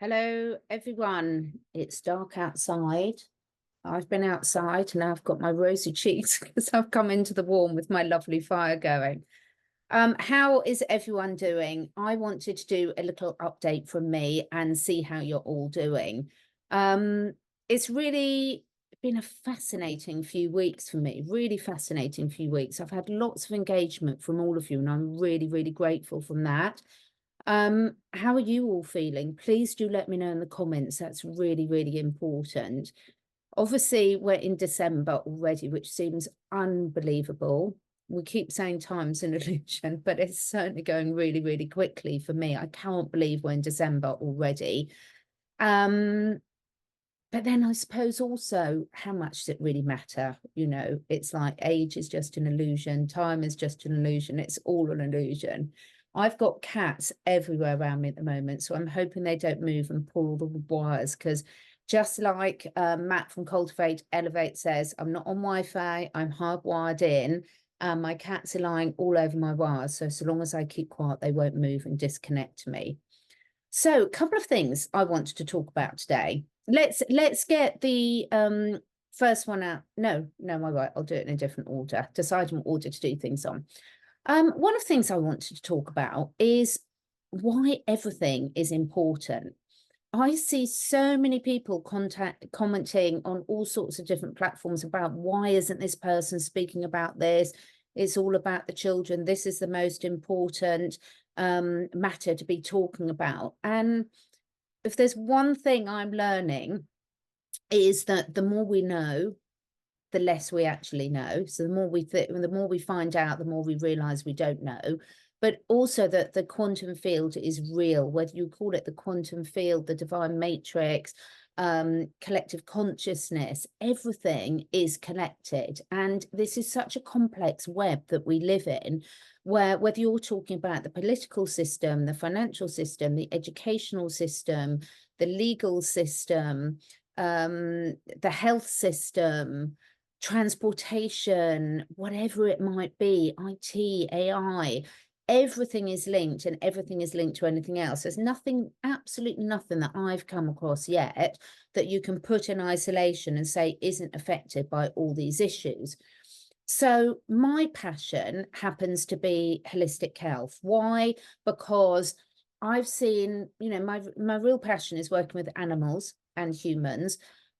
Hello, everyone. It's dark outside. I've been outside and I've got my rosy cheeks because I've come into the warm with my lovely fire going. How is everyone doing? I wanted to do a little update from me and see how you're all doing. It's really been a fascinating few weeks for me, really fascinating few weeks. I've had lots of engagement from all of you, and I'm really, really grateful from that. How are you all feeling? Please do let me know in the comments. That's really, really important. Obviously, we're in December already, which seems unbelievable. We keep saying time's an illusion, but it's certainly going really, really quickly for me. I can't believe we're in December already. But then I suppose also, how much does it really matter? You know, it's like age is just an illusion, time is just an illusion, it's all an illusion. I've got cats everywhere around me at the moment, so I'm hoping they don't move and pull the wires, because just like Matt from Cultivate Elevate says, I'm not on Wi-Fi, I'm hardwired in, and my cats are lying all over my wires. So long as I keep quiet, they won't move and disconnect me. So a couple of things I wanted to talk about today. Let's get the first one out. No, I won't. I'll do it in a different order. Decide what order to do things on. One of the things I wanted to talk about is why everything is important. I see so many people commenting on all sorts of different platforms about why isn't this person speaking about this? It's all about the children. This is the most important matter to be talking about. And if there's one thing I'm learning, is that the more we know, the less we actually know. So the more we find out, the more we realize we don't know. But also that the quantum field is real, whether you call it the quantum field, the divine matrix, collective consciousness, everything is connected. And this is such a complex web that we live in, where whether you're talking about the political system, the financial system, the educational system, the legal system, the health system, transportation, whatever it might be, IT, AI, everything is linked, and everything is linked to anything else. There's nothing, absolutely nothing that I've come across yet that you can put in isolation and say isn't affected by all these issues. So my passion happens to be holistic health. Why? Because I've seen, my real passion is working with animals and humans,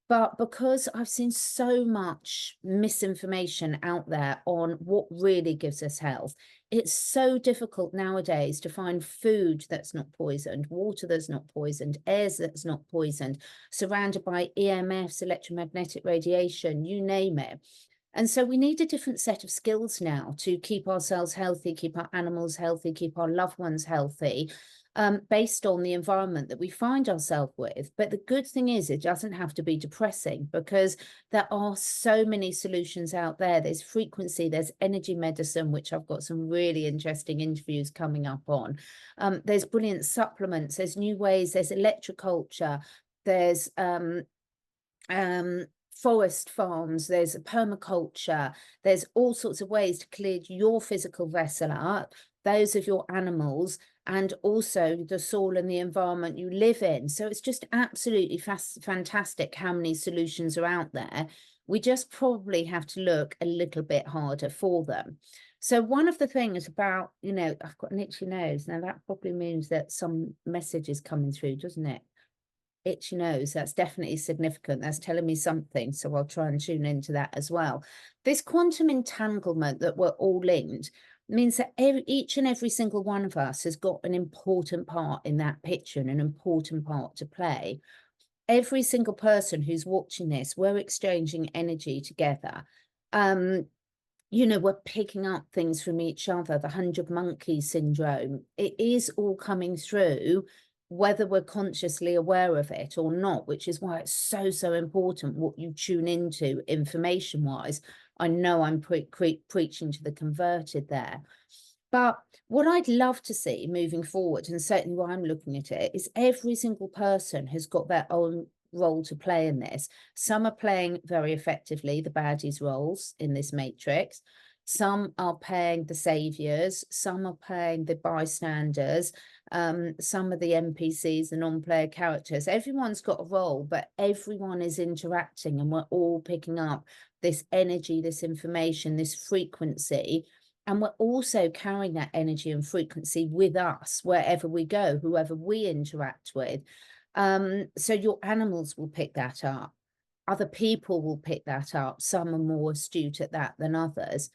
but because I've seen so much misinformation out there on what really gives us health, it's so difficult nowadays to find food that's not poisoned, water that's not poisoned, air that's not poisoned, surrounded by EMFs, electromagnetic radiation, you name it. And so we need a different set of skills now to keep ourselves healthy, keep our animals healthy, keep our loved ones healthy, based on the environment that we find ourselves with. But the good thing is it doesn't have to be depressing, because there are so many solutions out there. There's frequency, there's energy medicine, which I've got some really interesting interviews coming up on. There's brilliant supplements, there's new ways, there's electroculture, there's forest farms, there's permaculture, there's all sorts of ways to clear your physical vessel up, those of your animals, and also the soil and the environment you live in. So it's just absolutely fantastic how many solutions are out there. We just probably have to look a little bit harder for them. So one of the things about, I've got an itchy nose. Now that probably means that some message is coming through, doesn't it? Itchy nose, that's definitely significant. That's telling me something, so I'll try and tune into that as well. This quantum entanglement that we're all linked means that each and every single one of us has got an important part in that picture and an important part to play. Every single person who's watching this, we're exchanging energy together. We're picking up things from each other. The 100 Monkeys syndrome, it is all coming through, whether we're consciously aware of it or not, which is why it's so important what you tune into information wise. I know I'm preaching to the converted there, but what I'd love to see moving forward, and certainly why I'm looking at it, is every single person has got their own role to play in this. Some are playing very effectively the baddies roles in this matrix. Some are playing the saviors, some are playing the bystanders, some are the NPCs, the non-player characters. Everyone's got a role, but everyone is interacting, and we're all picking up this energy, this information, this frequency. And we're also carrying that energy and frequency with us wherever we go, whoever we interact with. So your animals will pick that up. Other people will pick that up. Some are more astute at that than others.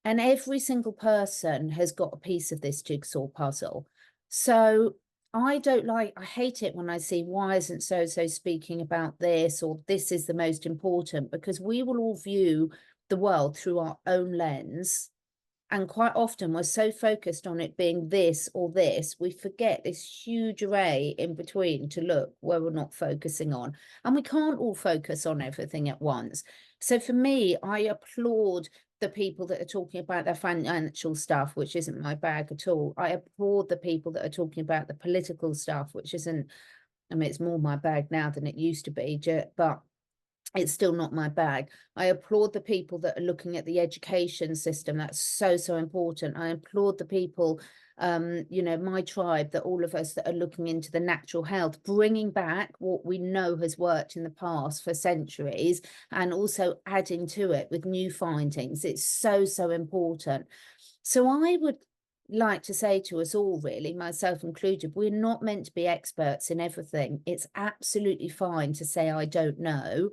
And every single person has got a piece of this jigsaw puzzle. So I hate it when I see, why isn't so-so speaking about this, or this is the most important, because we will all view the world through our own lens. And quite often we're so focused on it being this or this, we forget this huge array in between to look where we're not focusing on. And we can't all focus on everything at once. So for me, I applaud the people that are talking about their financial stuff, which isn't my bag at all. I applaud the people that are talking about the political stuff, which isn't, I mean, it's more my bag now than it used to be, but it's still not my bag. I applaud the people that are looking at the education system. That's so important. I applaud the people, you know, my tribe, that all of us that are looking into the natural health, bringing back what we know has worked in the past for centuries, and also adding to it with new findings. It's so important. So I would like to say to us all, really, myself included, we're not meant to be experts in everything. It's absolutely fine to say, I don't know,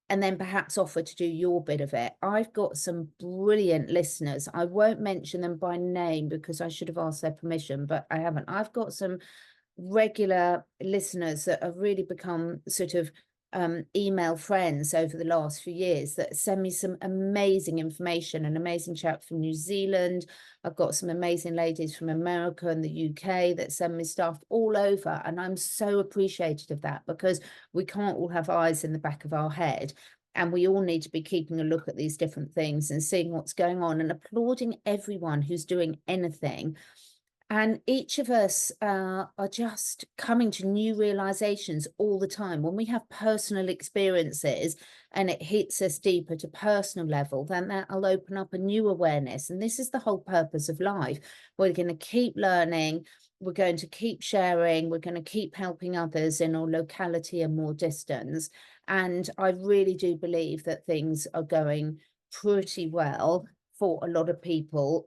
and then perhaps offer to do your bit of it. I've got some brilliant listeners. I won't mention them by name because I should have asked their permission, but I haven't. I've got some regular listeners that have really become sort of email friends over the last few years that send me some amazing information. An amazing chap from New Zealand. I've got some amazing ladies from America and the UK that send me stuff all over, and I'm so appreciative of that, because we can't all have eyes in the back of our head, and we all need to be keeping a look at these different things and seeing what's going on, and applauding everyone who's doing anything. And each of us are just coming to new realizations all the time. When we have personal experiences and it hits us deep at a personal level, then that'll open up a new awareness. And this is the whole purpose of life. We're going to keep learning. We're going to keep sharing. We're going to keep helping others in our locality and more distance. And I really do believe that things are going pretty well for a lot of people.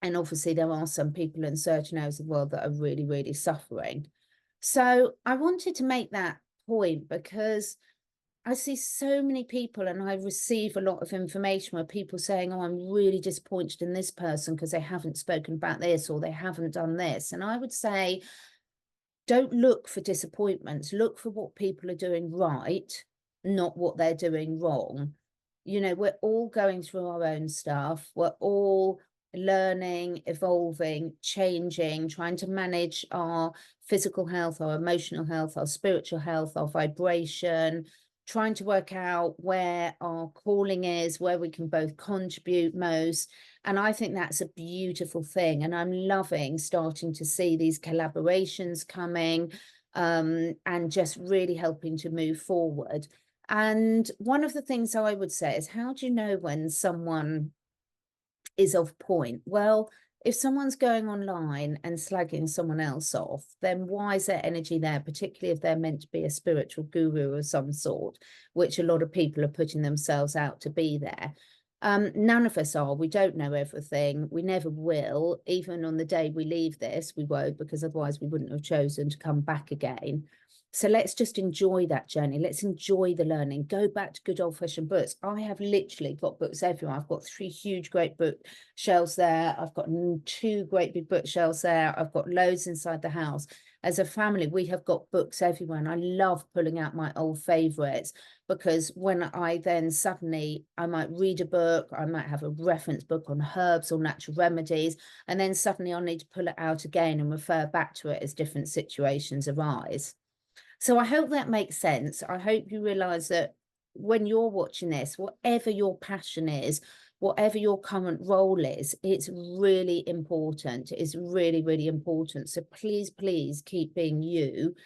And obviously there are some people in certain areas of the world that are really suffering. So I wanted to make that point, because I see so many people, and I receive a lot of information where people saying, oh, I'm really disappointed in this person because they haven't spoken about this, or they haven't done this. And I would say, don't look for disappointments, look for what people are doing right, not what they're doing wrong. You know, we're all going through our own stuff. We're all learning, evolving, changing, trying to manage our physical health, our emotional health, our spiritual health, our vibration, trying to work out where our calling is, where we can both contribute most. And I think that's a beautiful thing. And I'm loving starting to see these collaborations coming, and just really helping to move forward. And one of the things I would say is, how do you know when someone is off point? Well, if someone's going online and slagging someone else off, then why is there energy there, particularly if they're meant to be a spiritual guru of some sort, which a lot of people are putting themselves out to be there. None of us are. We don't know everything. We never will. Even on the day we leave this, we won't, because otherwise we wouldn't have chosen to come back again. So let's just enjoy that journey. Let's enjoy the learning. Go back to good old-fashioned books. I have literally got books everywhere. I've got 3 huge, great bookshelves there. I've got 2 great big bookshelves there. I've got loads inside the house. As a family, we have got books everywhere. And I love pulling out my old favorites, because when I then suddenly, I might read a book, I might have a reference book on herbs or natural remedies, and then suddenly I'll need to pull it out again and refer back to it as different situations arise. So I hope that makes sense. I hope you realize that when you're watching this, whatever your passion is, whatever your current role is, it's really important. It's really important. So please keep being you.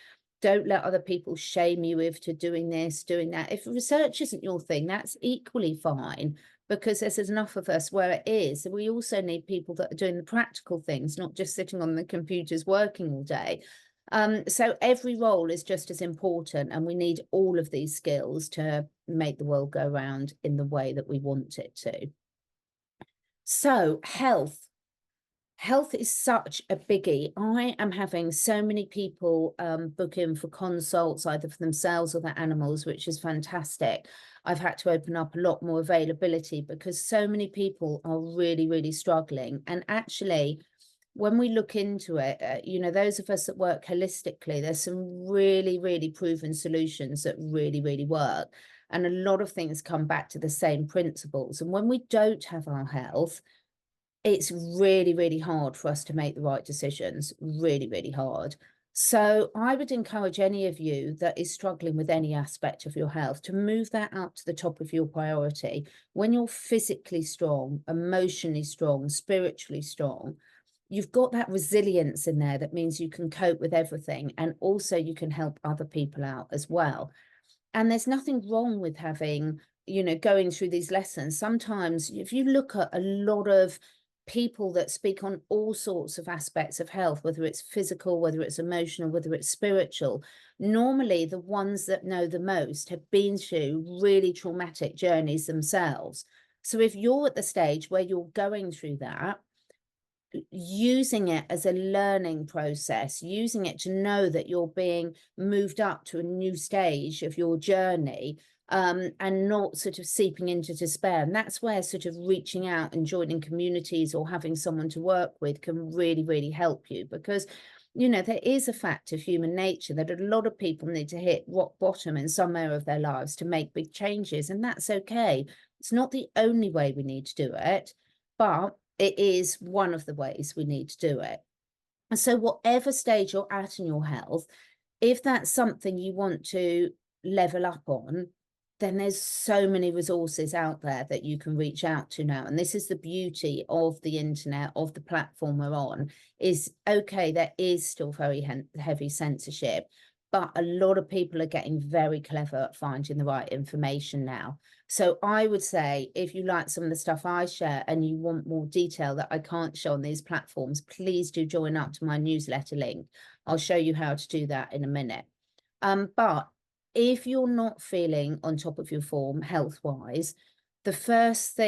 Don't let other people shame you if to doing this, doing that. If research isn't your thing, that's equally fine. because there's enough of us where it is. We also need people that are doing the practical things, not just sitting on the computers working all day. So every role is just as important, and we need all of these skills to make the world go round in the way that we want it to. So health. Health is such a biggie. I am having so many people book in for consults, either for themselves or their animals, which is fantastic. I've had to open up a lot more availability because so many people are really, really struggling. And actually, when we look into it, you know, those of us that work holistically, there's some really, really proven solutions that really, really work. And a lot of things come back to the same principles. And when we don't have our health, it's really, really hard for us to make the right decisions, really, really hard. So I would encourage any of you that is struggling with any aspect of your health to move that up to the top of your priority. When you're physically strong, emotionally strong, spiritually strong, you've got that resilience in there that means you can cope with everything, and also you can help other people out as well. And there's nothing wrong with having, you know, going through these lessons. Sometimes if you look at a lot of people that speak on all sorts of aspects of health, whether it's physical, whether it's emotional, whether it's spiritual, normally the ones that know the most have been through really traumatic journeys themselves. So if you're at the stage where you're going through that, using it as a learning process, using it to know that you're being moved up to a new stage of your journey, and not sort of seeping into despair. And that's where sort of reaching out and joining communities or having someone to work with can really, really help you, because, you know, there is a fact of human nature that a lot of people need to hit rock bottom in some area of their lives to make big changes. And that's okay. It's not the only way we need to do it, but it is one of the ways we need to do it. And so whatever stage you're at in your health, if that's something you want to level up on, then there's so many resources out there that you can reach out to now. And this is the beauty of the internet, of the platform we're on, is okay, there is still very heavy censorship, but a lot of people are getting very clever at finding the right information now. So I would say, if you like some of the stuff I share and you want more detail that I can't show on these platforms, please do join up to my newsletter link. I'll show you how to do that in a minute. But if you're not feeling on top of your form health-wise, the first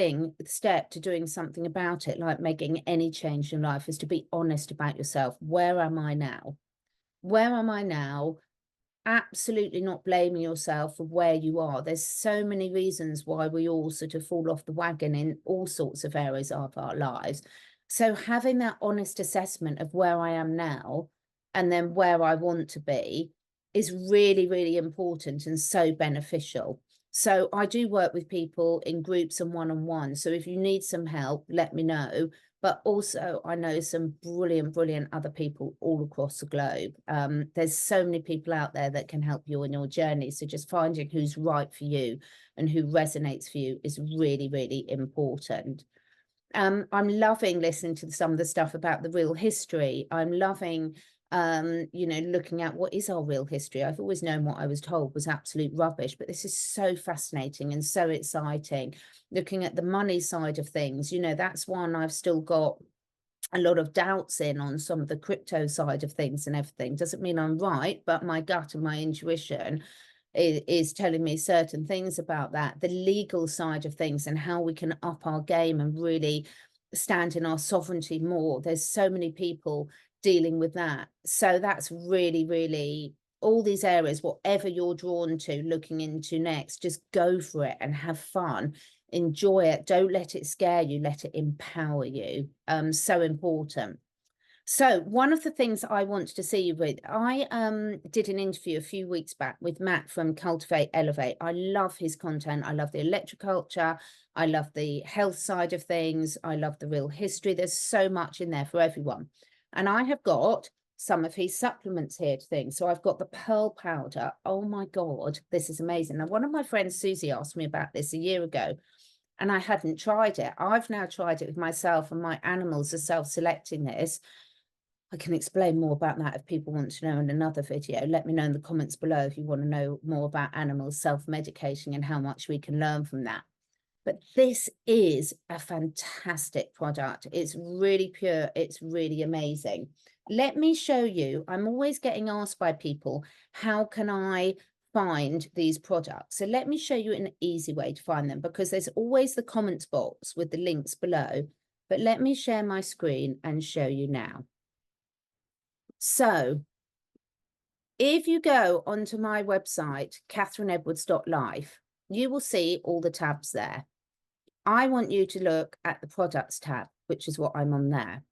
step to doing something about it, like making any change in life, is to be honest about yourself. Where am I now? Where am I now? Absolutely not blaming yourself for where you are. There's so many reasons why we all sort of fall off the wagon in all sorts of areas of our lives. So having that honest assessment of where I am now and then where I want to be is really, really important and so beneficial. So I do work with people in groups and one-on-one. So if you need some help, let me know. But also I know some brilliant, brilliant other people all across the globe. There's so many people out there that can help you on your journey. So just finding who's right for you and who resonates for you is really, really important. I'm loving listening to some of the stuff about the real history. I'm loving you know, looking at what is our real history. I've always known what I was told was absolute rubbish, but this is so fascinating and so exciting. Looking at the money side of things, you know, that's one I've still got a lot of doubts in, on some of the crypto side of things and everything. Doesn't mean I'm right, but my gut and my intuition is telling me certain things about that. The legal side of things and how we can up our game and really stand in our sovereignty more. There's so many people dealing with that. So that's really, really, all these areas, whatever you're drawn to looking into next, just go for it and have fun. Enjoy it. Don't let it scare you. Let it empower you. So important. So one of the things I wanted to see you with, I did an interview a few weeks back with Matt from Cultivate Elevate. I love his content. I love the electroculture. I love the health side of things. I love the real history. There's so much in there for everyone. And I have got some of his supplements here to things. So I've got the pearl powder. Oh my God, this is amazing. Now, one of my friends, Susie, asked me about this a year ago, and I hadn't tried it. I've now tried it with myself, and my animals are self-selecting this. I can explain more about that if people want to know in another video. Let me know in the comments below if you want to know more about animals self-medicating and how much we can learn from that. But this is a fantastic product. It's really pure. It's really amazing. Let me show you. I'm always getting asked by people, how can I find these products? So let me show you an easy way to find them, because there's always the comments box with the links below. But let me share my screen and show you now. So if you go onto my website, catherineedwards.life, you will see all the tabs there. I want you to look at the products tab, which is what I'm on there.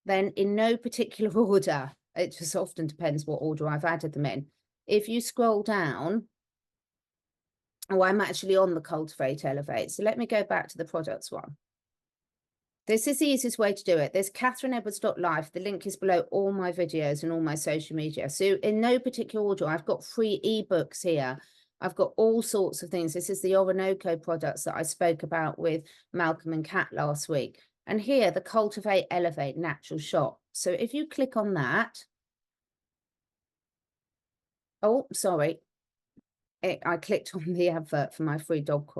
Then in no particular order, it just often depends what order I've added them in. If you scroll down, oh, I'm actually on the Cultivate Elevate. So let me go back to the products one. This is the easiest way to do it. There's catherineedwards.life. The link is below all my videos and all my social media. So in no particular order, I've got free ebooks here. I've got all sorts of things. This is the Orinoco products that I spoke about with Malcolm and Kat last week. And here, the Cultivate Elevate Natural Shop. So if you click on that, oh, sorry. I clicked on the advert for my free dog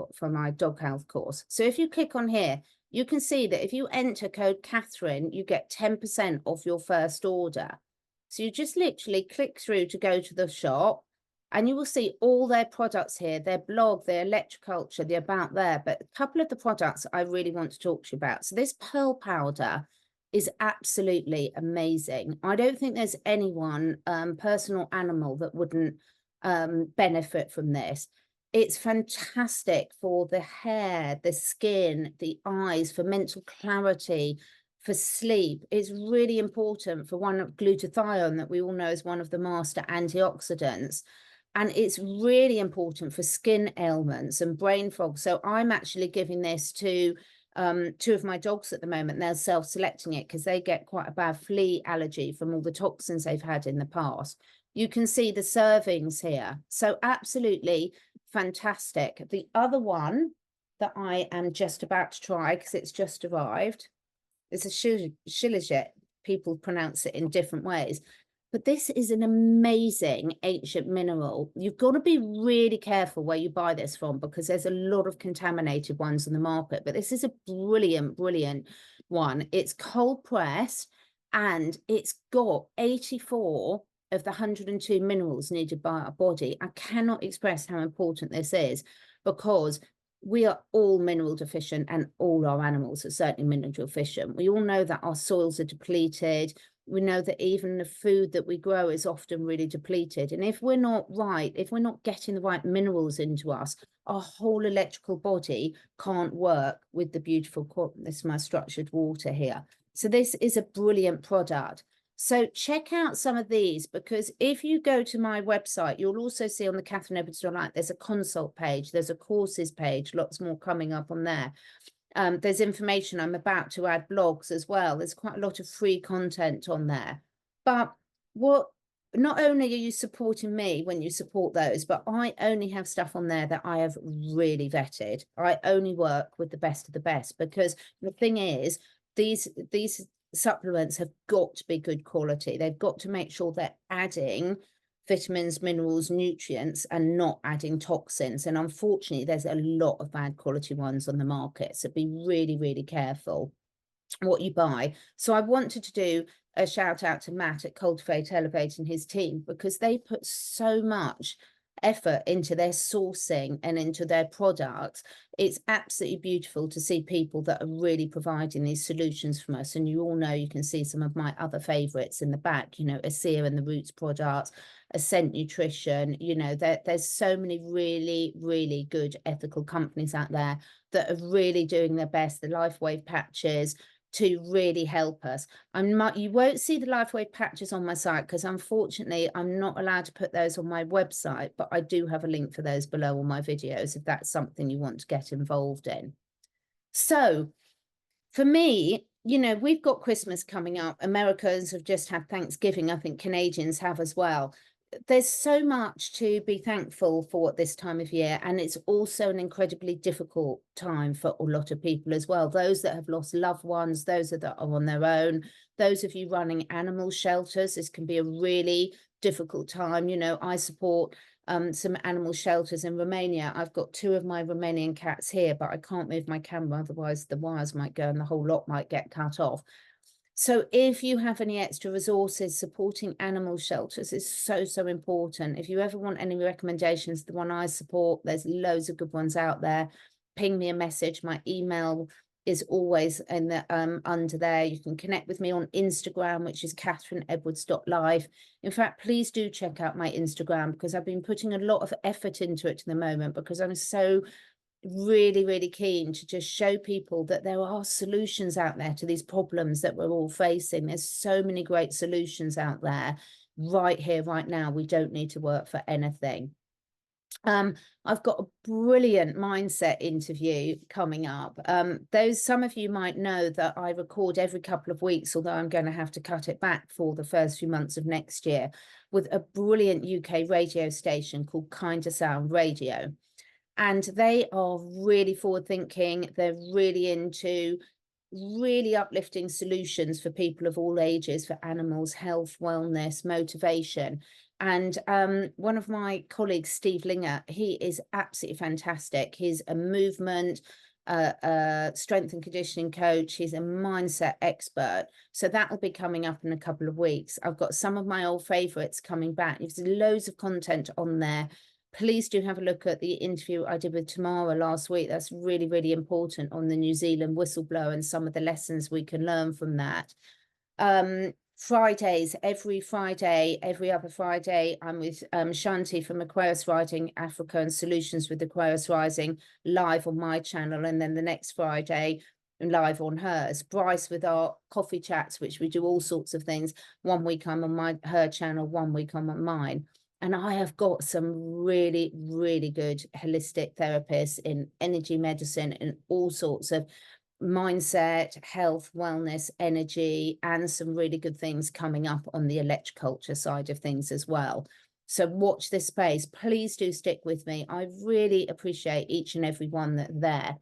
health course. So if you click on here, you can see that if you enter code Catherine, you get 10% off your first order. So you just literally click through to go to the shop, and you will see all their products here, their blog, their electroculture, the about there. But a couple of the products I really want to talk to you about. So this pearl powder is absolutely amazing. I don't think there's anyone, person or animal, that wouldn't benefit from this. It's fantastic for the hair, the skin, the eyes, for mental clarity, for sleep. It's really important for one of glutathione, that we all know is one of the master antioxidants. And it's really important for skin ailments and brain fog. So I'm actually giving this to 2 of my dogs at the moment. They're self-selecting it because they get quite a bad flea allergy from all the toxins they've had in the past. You can see the servings here. So absolutely fantastic. The other one that I am just about to try, because it's just arrived, is a shilajit. People pronounce it in different ways. But this is an amazing ancient mineral. You've got to be really careful where you buy this from, because there's a lot of contaminated ones in the market. But this is a brilliant, brilliant one. It's cold pressed, and it's got 84 of the 102 minerals needed by our body. I cannot express how important this is, because we are all mineral deficient, and all our animals are certainly mineral deficient. We all know that our soils are depleted. We know that even the food that we grow is often really depleted. And if we're not right, if we're not getting the right minerals into us, our whole electrical body can't work with the beautiful, this is my structured water here. So this is a brilliant product. So check out some of these, because if you go to my website, you'll also see on the catherineedwards.life, there's a consult page, there's a courses page, lots more coming up on there. There's information. I'm about to add blogs as well. There's quite a lot of free content on there. But not only are you supporting me when you support those, but I only have stuff on there that I have really vetted. I only work with the best of the best, because the thing is, these supplements have got to be good quality. They've got to make sure they're adding vitamins, minerals, nutrients, and not adding toxins. And unfortunately, there's a lot of bad quality ones on the market. So be really, really careful what you buy. So I wanted to do a shout out to Matt at Cultivate Elevate and his team, because they put so much effort into their sourcing and into their products. It's absolutely beautiful to see people that are really providing these solutions from us. And you all know, you can see some of my other favorites in the back, you know, Asea and the Roots products, Ascent Nutrition, you know, there's so many really, really good ethical companies out there that are really doing their best. The Lifewave patches, to really help us. You won't see the Lifewave patches on my site, because unfortunately I'm not allowed to put those on my website, but I do have a link for those below all my videos if that's something you want to get involved in. So for me, you know, we've got Christmas coming up. Americans have just had Thanksgiving. I think Canadians have as well. There's so much to be thankful for at this time of year, and it's also an incredibly difficult time for a lot of people as well. Those that have lost loved ones, those that are on their own, those of you running animal shelters, this can be a really difficult time. You know, I support some animal shelters in Romania. I've got 2 of my Romanian cats here, but I can't move my camera, otherwise the wires might go and the whole lot might get cut off. So if you have any extra resources, supporting animal shelters is so, so important. If you ever want any recommendations, the one I support, there's loads of good ones out there. Ping me a message. My email is always in the under there. You can connect with me on Instagram, which is katherineedwards.life. In fact, please do check out my Instagram, because I've been putting a lot of effort into it at the moment, because I'm so really keen to just show people that there are solutions out there to these problems that we're all facing. There's so many great solutions out there right here, right now. We don't need to work for anything. I've got a brilliant mindset interview coming up. Some of you might know that I record every couple of weeks, although I'm going to have to cut it back for the first few months of next year, with a brilliant UK radio station called Kinder Sound Radio. And they are really forward thinking. They're really into really uplifting solutions for people of all ages, for animals, health, wellness, motivation. And one of my colleagues, Steve Linger, he is absolutely fantastic. He's a movement, strength and conditioning coach. He's a mindset expert. So that will be coming up in a couple of weeks. I've got some of my old favorites coming back. There's loads of content on there. Please do have a look at the interview I did with Tamara last week. That's really important, on the New Zealand whistleblower and some of the lessons we can learn from that. Fridays, every Friday, every other Friday, I'm with Shanti from Aquarius Rising Africa and Solutions with Aquarius Rising, live on my channel. And then the next Friday, live on hers. Bryce with our coffee chats, which we do all sorts of things. 1 week I'm on her channel, 1 week I'm on mine. And I have got some really good holistic therapists in energy medicine and all sorts of mindset, health, wellness, energy, and some really good things coming up on the electroculture side of things as well. So watch this space. Please do stick with me. I really appreciate each and every one that's there.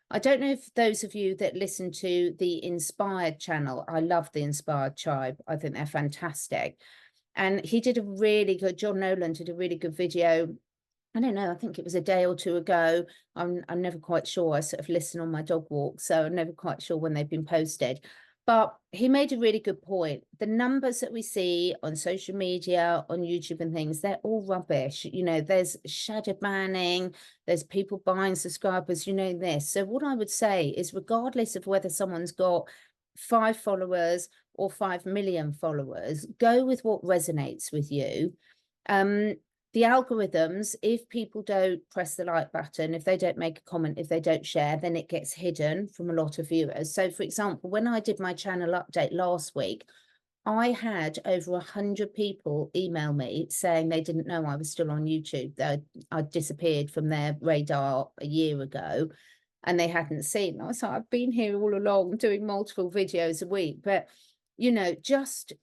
I don't know if those of you that listen to the Inspired channel, I love the Inspired tribe. I think they're fantastic. And he did a really good, John Nolan did a really good video. I don't know, I think it was a day or 2 ago. I'm never quite sure. I sort of listen on my dog walk, so I'm never quite sure when they've been posted. But he made a really good point. The numbers that we see on social media, on YouTube and things, they're all rubbish. You know, there's shadow banning, there's people buying subscribers, you know this. So what I would say is, regardless of whether someone's got 5 followers or 5 million followers, go with what resonates with you. The algorithms, if people don't press the like button, if they don't make a comment, if they don't share, then it gets hidden from a lot of viewers. So for example, when I did my channel update last week, I had over 100 people email me saying they didn't know I was still on YouTube, that I'd disappeared from their radar a year ago and they hadn't seen. I was like, I've been here all along doing multiple videos a week. But, you know, just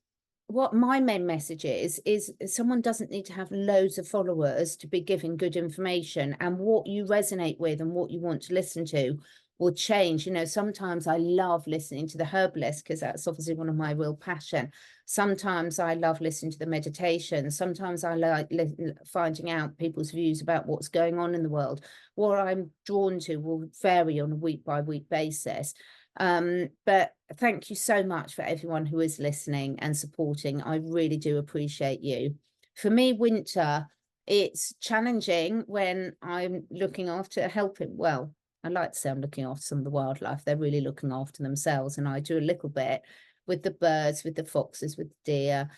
what my main message is someone doesn't need to have loads of followers to be giving good information, and what you resonate with and what you want to listen to will change. You know, sometimes I love listening to the herbalist because that's obviously one of my real passion. Sometimes I love listening to the meditation. Sometimes I like finding out people's views about what's going on in the world. What I'm drawn to will vary on a week by week basis. But thank you so much for everyone who is listening and supporting. I really do appreciate you. For me, winter, it's challenging when I'm looking after helping. Well, I like to say I'm looking after some of the wildlife. They're really looking after themselves. And I do a little bit with the birds, with the foxes, with the deer.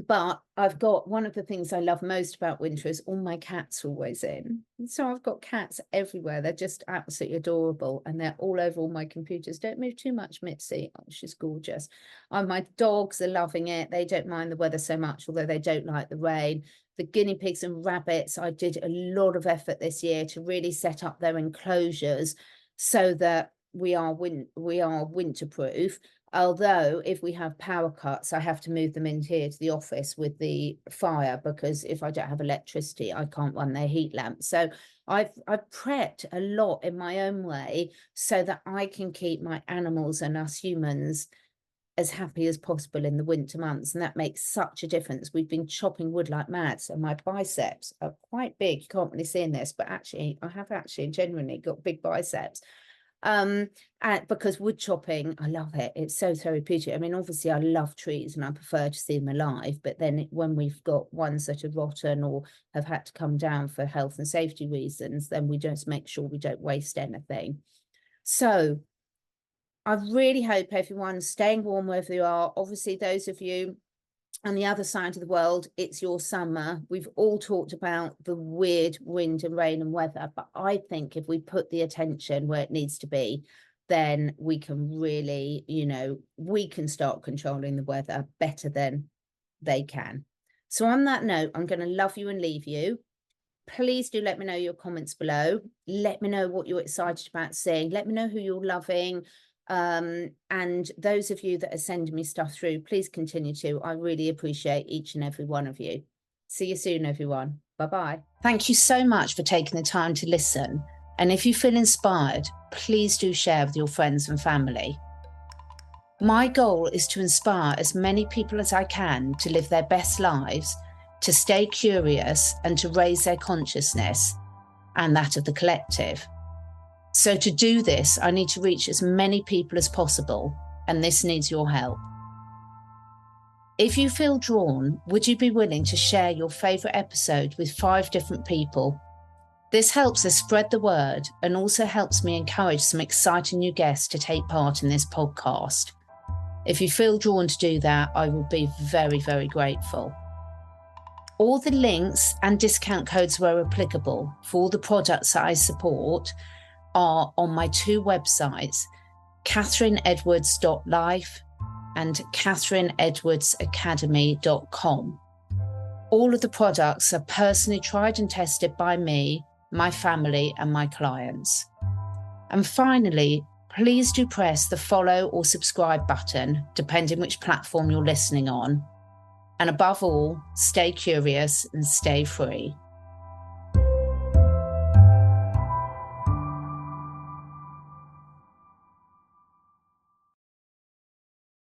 But I've got, one of the things I love most about winter is all my cats are always in. So I've got cats everywhere. They're just absolutely adorable. And they're all over all my computers. Don't move too much, Mitzi. Oh, she's gorgeous. My dogs are loving it. They don't mind the weather so much, although they don't like the rain. The guinea pigs and rabbits, I did a lot of effort this year to really set up their enclosures so that we are winter-proof. Although if we have power cuts, I have to move them in here to the office with the fire, because if I don't have electricity, I can't run their heat lamp. So I've prepped a lot in my own way so that I can keep my animals and us humans as happy as possible in the winter months, and that makes such a difference. We've been chopping wood like mad, so my biceps are quite big. You can't really see in this, but actually I have actually genuinely got big biceps. And because wood chopping, I love it. It's so therapeutic. I mean, obviously I love trees and I prefer to see them alive, but then when we've got ones that are rotten or have had to come down for health and safety reasons, then we just make sure we don't waste anything. So I really hope everyone's staying warm wherever you are. Obviously, those of you on the other side of the world, it's your summer. We've all talked about the weird wind and rain and weather, but I think if we put the attention where it needs to be, then we can really, you know, we can start controlling the weather better than they can. So on that note, I'm going to love you and leave you. Please do let me know your comments below. Let me know what you're excited about seeing. Let me know who you're loving. And those of you that are sending me stuff through, please continue to. I really appreciate each and every one of you. See you soon, everyone. Bye-bye. Thank you so much for taking the time to listen. And if you feel inspired, please do share with your friends and family. My goal is to inspire as many people as I can to live their best lives, to stay curious and to raise their consciousness and that of the collective. So to do this, I need to reach as many people as possible, and this needs your help. If you feel drawn, would you be willing to share your favourite episode with 5 different people? This helps us spread the word and also helps me encourage some exciting new guests to take part in this podcast. If you feel drawn to do that, I will be very, very grateful. All the links and discount codes where applicable for all the products that I support are on my 2 websites, catherineedwards.life and catherineedwardsacademy.com. All of the products are personally tried and tested by me, my family and my clients. And finally, please do press the follow or subscribe button, depending which platform you're listening on. And above all, stay curious and stay free.